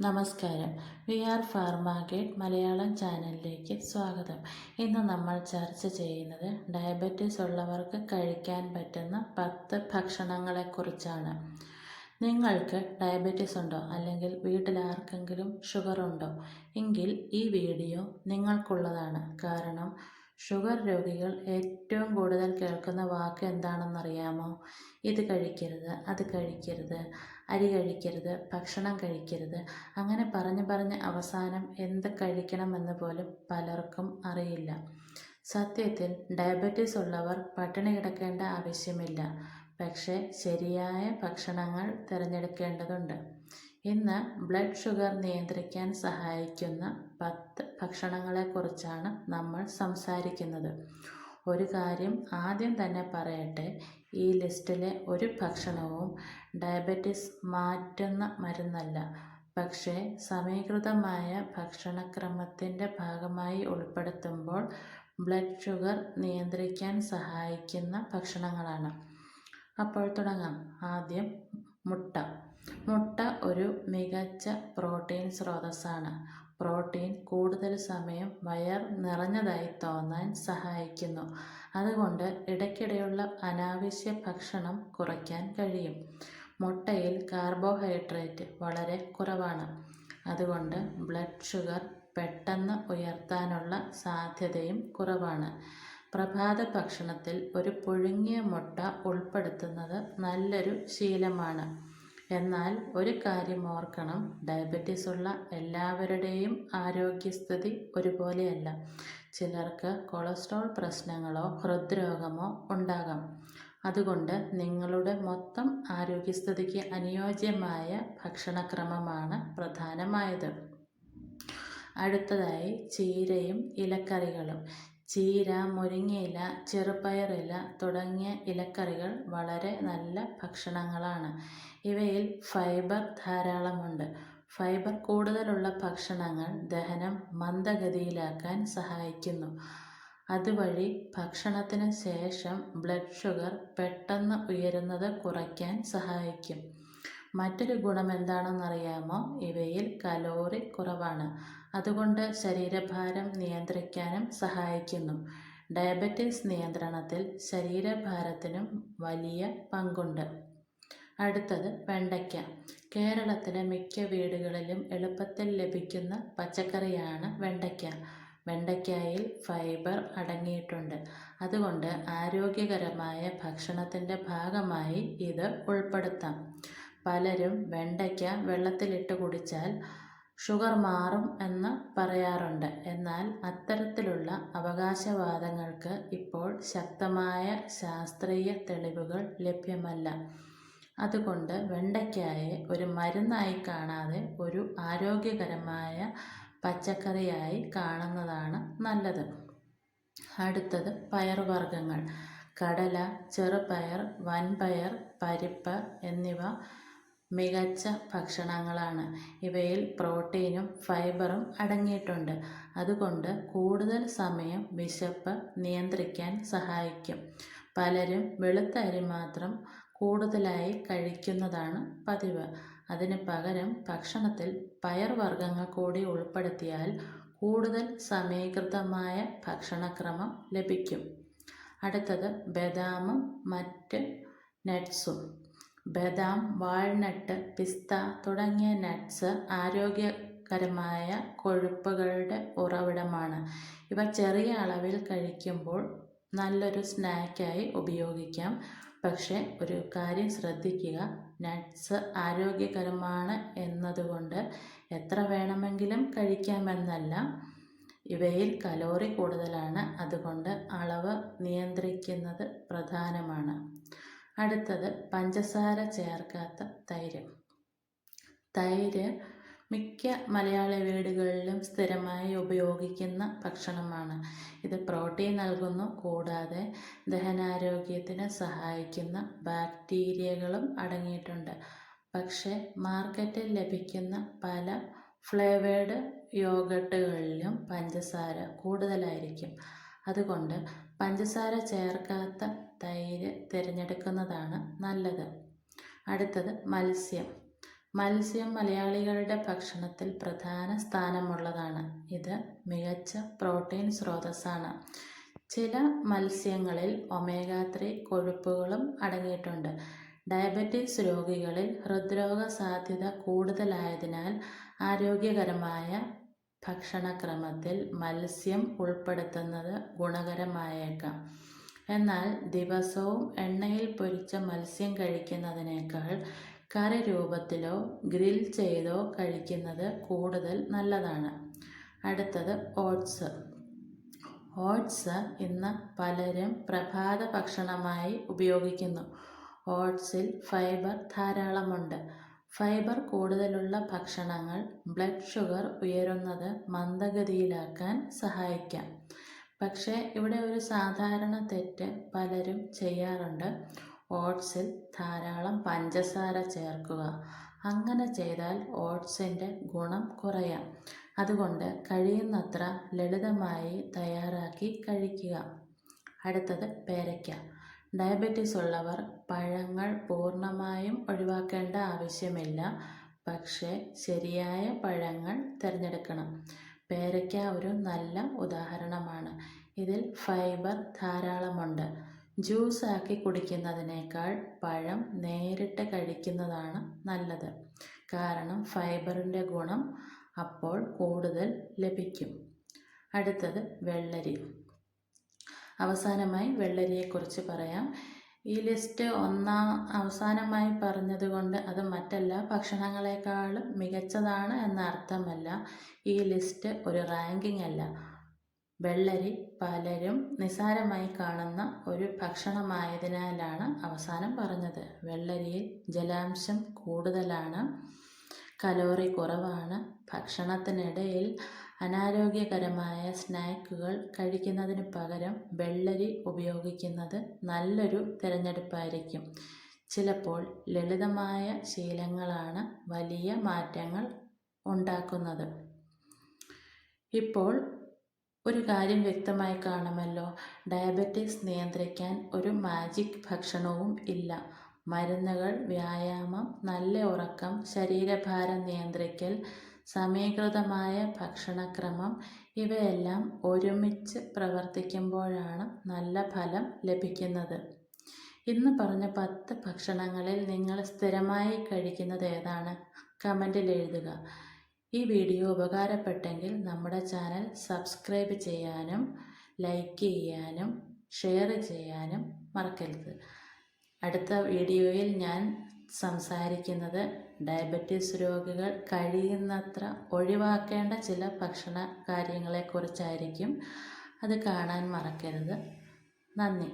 നമസ്കാരം. We are pharma guide Malayalam ചാനലിലേക്ക് സ്വാഗതം. ഇന്ന് നമ്മൾ ചർച്ച ചെയ്യുന്നത് ഡയബറ്റീസ് ഉള്ളവർക്ക് കഴിക്കാൻ പറ്റുന്ന 10 ഭക്ഷണങ്ങളെക്കുറിച്ചാണ്. നിങ്ങൾക്ക് ഡയബറ്റീസ് ഉണ്ടോ അല്ലെങ്കിൽ വീട്ടിൽ ആർക്കെങ്കിലും ഷുഗർ ഉണ്ടോ എങ്കിൽ ഈ വീഡിയോ നിങ്ങൾക്കുള്ളതാണ്. കാരണം ഷുഗർ രോഗികൾ ഏറ്റവും കൂടുതൽ കേൾക്കുന്ന വാക്ക് എന്താണെന്നറിയാമോ? ഇത് കഴിക്കരുത്, അത് കഴിക്കരുത്, അരി കഴിക്കരുത്, ഭക്ഷണം കഴിക്കരുത്. അങ്ങനെ പറഞ്ഞ് അവസാനം എന്ത് കഴിക്കണമെന്ന് പോലും പലർക്കും അറിയില്ല. സത്യത്തിൽ ഡയബറ്റീസ് ഉള്ളവർ പട്ടിണി കിടക്കേണ്ട ആവശ്യമില്ല. പക്ഷേ ശരിയായ ഭക്ഷണങ്ങൾ തിരഞ്ഞെടുക്കേണ്ടതുണ്ട്. ഇന്ന് ബ്ലഡ് ഷുഗർ നിയന്ത്രിക്കാൻ സഹായിക്കുന്ന 10 ഭക്ഷണങ്ങളെക്കുറിച്ചാണ് നമ്മൾ സംസാരിക്കുന്നത്. ഒരു കാര്യം ആദ്യം തന്നെ പറയട്ടെ, ഈ ലിസ്റ്റിലെ ഒരു ഭക്ഷണവും ഡയബറ്റീസ് മാറ്റുന്ന മരുന്നല്ല. പക്ഷേ സമീകൃതമായ ഭക്ഷണക്രമത്തിൻ്റെ ഭാഗമായി ഉൾപ്പെടുത്തുമ്പോൾ ബ്ലഡ് ഷുഗർ നിയന്ത്രിക്കാൻ സഹായിക്കുന്ന ഭക്ഷണങ്ങളാണ്. അപ്പോൾ തുടങ്ങാം. ആദ്യം മുട്ട. മുട്ട ഒരു മികച്ച പ്രോട്ടീൻ സ്രോതസ്സാണ്. പ്രോട്ടീൻ കൂടുതൽ സമയം വയർ നിറഞ്ഞതായി തോന്നാൻ സഹായിക്കുന്നു. അതുകൊണ്ട് ഇടയ്ക്കിടെയുള്ള അനാവശ്യ ഭക്ഷണം കുറയ്ക്കാൻ കഴിയും. മുട്ടയിൽ കാർബോഹൈഡ്രേറ്റ് വളരെ കുറവാണ്. അതുകൊണ്ട് ബ്ലഡ് ഷുഗർ പെട്ടെന്ന് ഉയർത്താനുള്ള സാധ്യതയും കുറവാണ്. പ്രഭാത ഭക്ഷണത്തിൽ ഒരു പുഴുങ്ങിയ മുട്ട ഉൾപ്പെടുത്തുന്നത് നല്ലൊരു ശീലമാണ്. എന്നാൽ ഒരു കാര്യം ഓർക്കണം, ഡയബറ്റീസ് ഉള്ള എല്ലാവരുടെയും ആരോഗ്യസ്ഥിതി ഒരുപോലെയല്ല. ചിലർക്ക് കൊളസ്ട്രോൾ പ്രശ്നങ്ങളോ ഹൃദ്രോഗമോ ഉണ്ടാകാം. അതുകൊണ്ട് നിങ്ങളുടെ മൊത്തം ആരോഗ്യസ്ഥിതിക്ക് അനുയോജ്യമായ ഭക്ഷണക്രമമാണ് പ്രധാനമായത്. അടുത്തതായി ചീരയും ഇലക്കറികളും. ചീര, മുരിങ്ങയില, ചെറുപയറില തുടങ്ങിയ ഇലക്കറികൾ വളരെ നല്ല ഭക്ഷണങ്ങളാണ്. ഇവയിൽ ഫൈബർ ധാരാളമുണ്ട്. ഫൈബർ കൂടുതലുള്ള ഭക്ഷണങ്ങൾ ദഹനം മന്ദഗതിയിലാക്കാൻ സഹായിക്കുന്നു. അതുവഴി ഭക്ഷണത്തിന് ശേഷം ബ്ലഡ് ഷുഗർ പെട്ടെന്ന് ഉയരുന്നത് കുറയ്ക്കാൻ സഹായിക്കും. മറ്റൊരു ഗുണം എന്താണെന്നറിയാമോ? ഇവയിൽ കലോറി കുറവാണ്. അതുകൊണ്ട് ശരീരഭാരം നിയന്ത്രിക്കാനും സഹായിക്കുന്നു. ഡയബറ്റീസ് നിയന്ത്രണത്തിൽ ശരീരഭാരത്തിനും വലിയ പങ്കുണ്ട്. അടുത്തത് വെണ്ടയ്ക്ക. കേരളത്തിലെ മിക്ക വീടുകളിലും എളുപ്പത്തിൽ ലഭിക്കുന്ന പച്ചക്കറിയാണ് വെണ്ടയ്ക്ക. വെണ്ടയ്ക്കായിൽ ഫൈബർ അടങ്ങിയിട്ടുണ്ട്. അതുകൊണ്ട് ആരോഗ്യകരമായ ഭക്ഷണത്തിൻ്റെ ഭാഗമായി ഇത് ഉൾപ്പെടുത്താം. പലരും വെണ്ടയ്ക്ക വെള്ളത്തിലിട്ട് കുടിച്ചാൽ ഷുഗർ മാറും എന്ന് പറയാറുണ്ട്. എന്നാൽ അത്തരത്തിലുള്ള അവകാശവാദങ്ങൾക്ക് ഇപ്പോൾ ശക്തമായ ശാസ്ത്രീയ തെളിവുകൾ ലഭ്യമല്ല. അതുകൊണ്ട് വെണ്ടയ്ക്കയെ ഒരു മരുന്നായി കാണാതെ ഒരു ആരോഗ്യകരമായ പച്ചക്കറിയായി കാണുന്നതാണ് നല്ലത്. അടുത്തത് പയറുവർഗ്ഗങ്ങൾ. കടല, ചെറുപയർ, വൻപയർ, പരിപ്പ് എന്നിവ മികച്ച ഭക്ഷണങ്ങളാണ്. ഇവയിൽ പ്രോട്ടീനും ഫൈബറും അടങ്ങിയിട്ടുണ്ട്. അതുകൊണ്ട് കൂടുതൽ സമയം വിശപ്പ് നിയന്ത്രിക്കാൻ സഹായിക്കും. പലരും വെളുത്ത അരി മാത്രം കൂടുതലായി കഴിക്കുന്നതാണ് പതിവ്. അതിന് പകരം ഭക്ഷണത്തിൽ പയർവർഗ്ഗങ്ങൾ കൂടി ഉൾപ്പെടുത്തിയാൽ കൂടുതൽ സമീകൃതമായ ഭക്ഷണക്രമം ലഭിക്കും. അടുത്തത് ബദാമും മറ്റ് നട്ട്സും. ബദാം, വാൾനട്ട്, പിസ്ത തുടങ്ങിയ നട്ട്സ് ആരോഗ്യകരമായ കൊഴുപ്പുകളുടെ ഉറവിടമാണ്. ഇവ ചെറിയ അളവിൽ കഴിക്കുമ്പോൾ നല്ലൊരു സ്നാക്കായി ഉപയോഗിക്കാം. പക്ഷേ ഒരു കാര്യം ശ്രദ്ധിക്കുക, നട്ട്സ് ആരോഗ്യകരമാണ് എന്നതുകൊണ്ട് എത്ര വേണമെങ്കിലും കഴിക്കാമെന്നല്ല. ഇവയിൽ കലോറി കൂടുതലാണ്. അതുകൊണ്ട് അളവ് നിയന്ത്രിക്കുന്നത് പ്രധാനമാണ്. അടുത്തത് പഞ്ചസാര ചേർക്കാത്ത തൈര്. തൈര് മിക്ക മലയാളി വീടുകളിലും സ്ഥിരമായി ഉപയോഗിക്കുന്ന ഭക്ഷണമാണ്. ഇത് പ്രോട്ടീൻ നൽകുന്നു. കൂടാതെ ദഹനാരോഗ്യത്തിന് സഹായിക്കുന്ന ബാക്ടീരിയകളും അടങ്ങിയിട്ടുണ്ട്. പക്ഷേ മാർക്കറ്റിൽ ലഭിക്കുന്ന പല ഫ്ലേവേർഡ് യോഗട്ടുകളിലും പഞ്ചസാര കൂടുതലായിരിക്കും. അതുകൊണ്ട് പഞ്ചസാര ചേർക്കാത്ത തൈര് തിരഞ്ഞെടുക്കുന്നതാണ് നല്ലത്. അടുത്തത് മത്സ്യം. മത്സ്യം മലയാളികളുടെ ഭക്ഷണത്തിൽ പ്രധാന സ്ഥാനമുള്ളതാണ്. ഇത് മികച്ച പ്രോട്ടീൻ സ്രോതസ്സാണ്. ചില മത്സ്യങ്ങളിൽ ഒമേഗ-3 കൊഴുപ്പുകളും അടങ്ങിയിട്ടുണ്ട്. ഡയബറ്റിസ് രോഗികളിൽ ഹൃദ്രോഗ സാധ്യത കൂടുതലായതിനാൽ ആരോഗ്യകരമായ ഭക്ഷണക്രമത്തിൽ മത്സ്യം ഉൾപ്പെടുത്തുന്നത് ഗുണകരമായേക്കാം. എന്നാൽ ദിവസവും എണ്ണയിൽ പൊരിച്ച മത്സ്യം കഴിക്കുന്നതിനേക്കാൾ കറി രൂപത്തിലോ ഗ്രിൽ ചെയ്തോ കഴിക്കുന്നത് കൂടുതൽ നല്ലതാണ്. അടുത്തത് ഓട്സ്. ഓട്സ് ഇന്ന് പലരും പ്രഭാത ഭക്ഷണമായി ഉപയോഗിക്കുന്നു. ഓട്സിൽ ഫൈബർ ധാരാളമുണ്ട്. ഫൈബർ കൂടുതലുള്ള ഭക്ഷണങ്ങൾ ബ്ലഡ് ഷുഗർ ഉയരുന്നത് മന്ദഗതിയിലാക്കാൻ സഹായിക്കാം. പക്ഷേ ഇവിടെ ഒരു സാധാരണ തെറ്റ് പലരും ചെയ്യാറുണ്ട്. ഓട്സിൽ ധാരാളം പഞ്ചസാര ചേർക്കുക. അങ്ങനെ ചെയ്താൽ ഓട്സിൻ്റെ ഗുണം കുറയാം. അതുകൊണ്ട് കഴിയുന്നത്ര ലളിതമായി തയ്യാറാക്കി കഴിക്കുക. അടുത്തത് പേരയ്ക്ക. ഡയബറ്റിസ് ഉള്ളവർ പഴങ്ങൾ പൂർണ്ണമായും ഒഴിവാക്കേണ്ട ആവശ്യമില്ല. പക്ഷേ ശരിയായ പഴങ്ങൾ തിരഞ്ഞെടുക്കണം. പേരയ്ക്ക ഒരു നല്ല ഉദാഹരണമാണ്. ഇതിൽ ഫൈബർ ധാരാളമുണ്ട്. ജ്യൂസ് ആക്കി കുടിക്കുന്നതിനേക്കാൾ പഴം നേരിട്ട് കഴിക്കുന്നതാണ് നല്ലത്. കാരണം ഫൈബറിൻ്റെ ഗുണം അപ്പോൾ കൂടുതൽ ലഭിക്കും. അടുത്തത് വെള്ളരി. അവസാനമായി വെള്ളരിയെക്കുറിച്ച് പറയാം. ഈ ലിസ്റ്റ് അവസാനമായി പറഞ്ഞതുകൊണ്ട് അത് മറ്റെല്ലാ ഭക്ഷണങ്ങളെക്കാളും മികച്ചതാണ് എന്ന അർത്ഥമല്ല. ഈ ലിസ്റ്റ് ഒരു റാങ്കിങ് അല്ല. വെള്ളരി പലരും നിസ്സാരമായി കാണുന്ന ഒരു ഭക്ഷണമായതിനാലാണ് അവസാനം പറഞ്ഞത്. വെള്ളരിയിൽ ജലാംശം കൂടുതലാണ്, കലോറി കുറവാണ്. ഭക്ഷണത്തിനിടയിൽ അനാരോഗ്യകരമായ സ്നാക്കുകൾ കഴിക്കുന്നതിന് പകരം വെള്ളരി ഉപയോഗിക്കുന്നത് നല്ലൊരു തിരഞ്ഞെടുപ്പായിരിക്കും. ചിലപ്പോൾ ലളിതമായ ശീലങ്ങളാണ് വലിയ മാറ്റങ്ങൾ ഉണ്ടാക്കുന്നത്. ഇപ്പോൾ ഒരു കാര്യം വ്യക്തമായി കാണുമല്ലോ. ഡയബറ്റിസ് നിയന്ത്രിക്കാൻ ഒരു മാജിക് ഭക്ഷണവും ഇല്ല. മരുന്നുകൾ, വ്യായാമം, നല്ല ഉറക്കം, ശരീരഭാരം നിയന്ത്രിക്കൽ, സമീകൃതമായ ഭക്ഷണക്രമം ഇവയെല്ലാം ഒരുമിച്ച് പ്രവർത്തിക്കുമ്പോഴാണ് നല്ല ഫലം ലഭിക്കുന്നത്. ഇന്ന് പറഞ്ഞ 10 ഭക്ഷണങ്ങളിൽ നിങ്ങൾ സ്ഥിരമായി കഴിക്കുന്നത് ഏതാണ്? കമൻറ്റിൽ എഴുതുക. ഈ വീഡിയോ ഉപകാരപ്പെട്ടെങ്കിൽ നമ്മുടെ ചാനൽ സബ്സ്ക്രൈബ് ചെയ്യാനും ലൈക്ക് ചെയ്യാനും ഷെയർ ചെയ്യാനും മറക്കരുത്. അടുത്ത വീഡിയോയിൽ ഞാൻ സംസാരിക്കുന്നത് ഡയബറ്റിസ് രോഗികൾ കഴിയുന്നത്ര ഒഴിവാക്കേണ്ട ചില ഭക്ഷണ കാര്യങ്ങളെക്കുറിച്ചായിരിക്കും. അത് കാണാൻ മറക്കരുത്. നന്ദി.